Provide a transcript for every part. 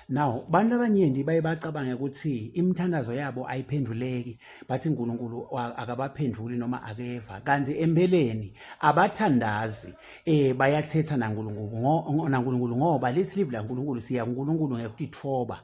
Now bantu abaningi baye bacabanga ukuthi imithandazo yabo ayiphenduleki bathi uNkulunkulu akabaphenduli noma akeva kanti empeleni abathandazi bayathetha naNkulunkulu ngoba lithi live laNkulunkulu siya kuNkulunkulu ngekutithoba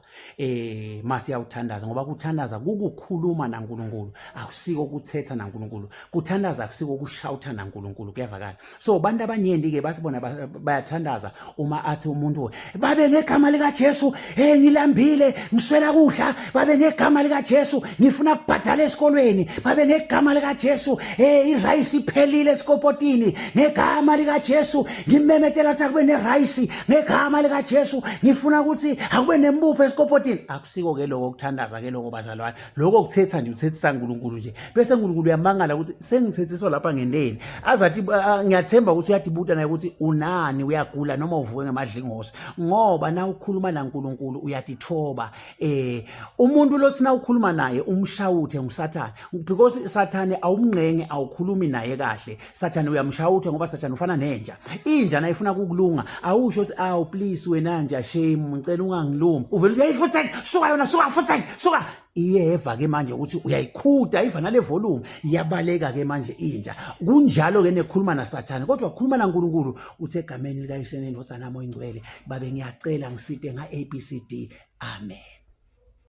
mase yawuthandaza ngoba kuthandaza kukukhuluma naNkulunkulu akusiko ukuthetha naNkulunkulu kuthandaza akusiko ukushawutha naNkulunkulu kuyavakala so bantu abaningi ke bathi bona bayathandaza uma athi umuntu babe ngegama lika Jesu ngilambile ngiswela kudla babe ngegama lika Jesu ngifuna ukubhadala esikolweni babe ngegama lika Jesu irice iphelile esikopotini ngegama lika Jesu ngimemetela sakube nerice ngegama lika Jesu ngifuna ukuthi akube nempupho esikopotini akusiko ke lokho ukuthandaza ke lokho bazalwane lokho kuthetha nje uthethisa uNkulunkulu nje bese uNkulunkulu uyamangala ukuthi sengithethiswa lapha ngendeni azathi ngiyathemba ukuthi uyadibuta naye ukuthi unani uyagula noma uvuke ngemadlingozi ngoba na ukhuluma naNkulunkulu uyatithoba umuntu lothina ukhuluma naye umshawuthe nguSathane because Sathane awumngenge awukhulumi naye kahle Sathane uyamshawuthe ngoba Sathane ufana nenja inja nayo ifuna kukulunga awusho ukuthi awu please wena nje shame ngicela ungangilumi uvela uthi ayifuthe suka yona suka futhi suka iyeva ke manje ukuthi uyayikhuda iva nale volume iyabaleka ke manje inja kunjalo ke nekhuluma naSathane kodwa ukukhuluma naNkulunkulu uthe egameni likaYise nendodana moya ingcwele babe ngiyacela ngisite nga ABCD amen.